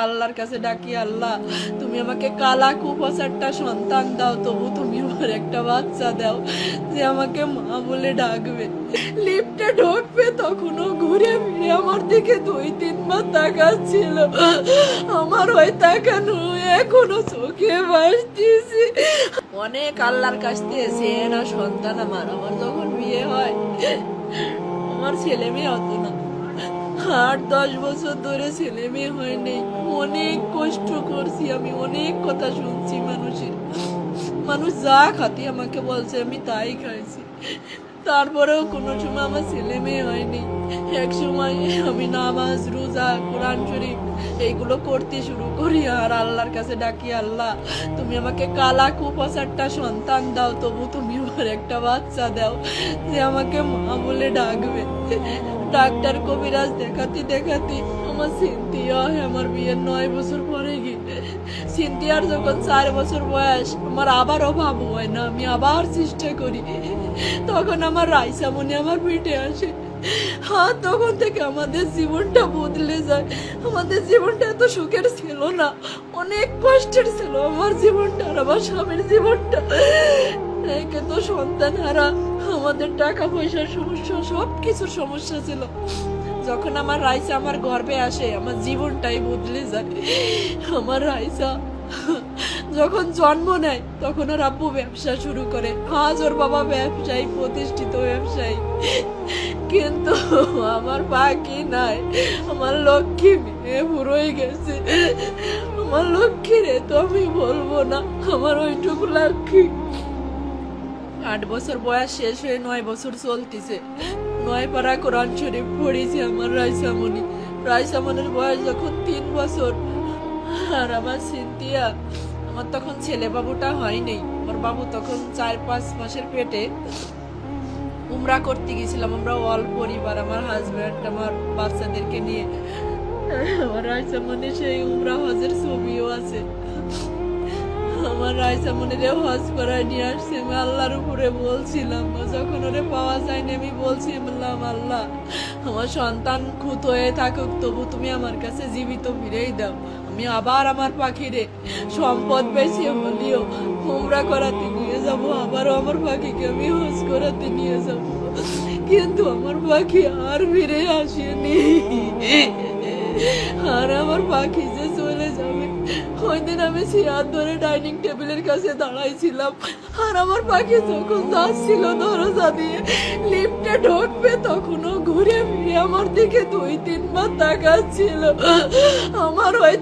আল্লাহর কাছে ডাকি, আল্লাহ তুমি আমাকে কালা কুপোষারটা সন্তান দাও, তবু তুমি আমার একটা বাচ্চা দাও যে আমাকে মা বলে ডাকবে। লিফটে ঢুকবে তখনও ঘুরে ফিরে আমার দিকে 2-3 বার তাকাচ্ছিল। আমার ওই তাকানো এখনো চোখে ভাসতেছি। অনেক আল্লাহর কাছ থেকে চেয়ে না সন্তান আমার। আমার যখন বিয়ে হয় আমার ছেলে মেয়ে হতো না, 8-10 বছর ধরে ছেলে মেয়ে হয়নি। অনেক কষ্ট করছি আমি, অনেক কথা শুনছি মানুষের। মানুষ যা খাতি আমাকে বলছে আমি তাই খাইছি, তারপরেও কোনো সময় আমার ছেলে মেয়ে হয়নি। এক সময় আমি নামাজ রোজা কোরআন শরীফ এইগুলো করতে শুরু করি আর আল্লাহর কাছে ডাকি, আল্লাহ তুমি আমাকে কালা কুপোষারটা সন্তান দাও, তবু তুমি আমার একটা বাচ্চা দাও যে আমাকে মা বলে ডাকবে। ডাক্তার কবিরাজ দেখাতে দেখাতে আমার সিনথিয়া আমার বিয়ের 9 বছর পরে গিয়ে, সিনথিয়ার যখন 4 বছর বয়স আমার আবার অভাব হয় না, আমি আবার চেষ্টা করি, তখন আমার রাইসামণি আমার পেটে আসে। হ্যাঁ, তখন থেকে আমাদের জীবনটা বদলে যায়। আমাদের জীবনটা এত সুখের ছিল না, অনেক কষ্টের ছিল আমার জীবনটা আর আমার স্বামীর জীবনটা। একে তো সন্তান হারা, আমাদের টাকা পয়সার সমস্যা, সব কিছুর সমস্যা ছিল। যখন আমার রাইসা আমার গর্ভে আসে আমার জীবনটাই বদলে যায়। আমার রাইসা যখন জন্ম নেয় তখন ওর আব্বু ব্যবসা শুরু করে। আজ ওর বাবা ব্যবসায়ী, প্রতিষ্ঠিত ব্যবসায়ী, কিন্তু আমার বাকি নাই। আমার লক্ষ্মী মেয়ে বুড়োই গেছে। আমার লক্ষ্মী রে তো আমি বলবো না, আমার ওইটুকু লক্ষ্মী। 8 বছর বয়স শেষ হয়ে 9 বছর চলতেছে। 9 পারা কোরআন শরীফ পড়েছে আমার রাইসামণি। রাইসামণির বয়স যখন 3 বছর আর আমার সিনথিয়া, আমার তখন ছেলে বাবুটা হয়নি। আমার বাবু তখন 4-5 মাসের পেটে। উমরা করতে গেছিলাম আমরা অল পরিবার, আমার হাজব্যান্ড আমার বাচ্চাদেরকে নিয়ে। আমার রাইসামণি সেই উমরা হজের ছবিও আছে। আমার রাইসামণিরে হজ করায় নিয়ে আসছে। আমি আল্লাহর উপরে বলছিলাম, যখন ওরে পাওয়া যায়নি আমি বলছি, বললাম আল্লাহ আমার সন্তান খুঁত হয়ে থাকুক, তবু তুমি আমার কাছে জীবিত ফিরেই দাও। আমি আবার আমার পাখিরে সম্পদ বেশি হলিও উমরা করাতে নিয়ে যাব, আবারও আমার পাখিকে আমি হজ করাতে নিয়ে যাব। কিন্তু আমার পাখি আর ফিরে আসেনি। আর আমার পাখি যে চলে যাবে, ওই দিন আমি চেয়ার ধরে ডাইনিং টেবিলের কাছে দাঁড়াইছিলাম আর আমার পাখি যখন যাচ্ছিল দরজা দিয়ে লিফটে ঢুকবে তখনও ঘুরে ফিরে আমার দিকে 2-3 বার তাকাচ্ছিল। আমার ওই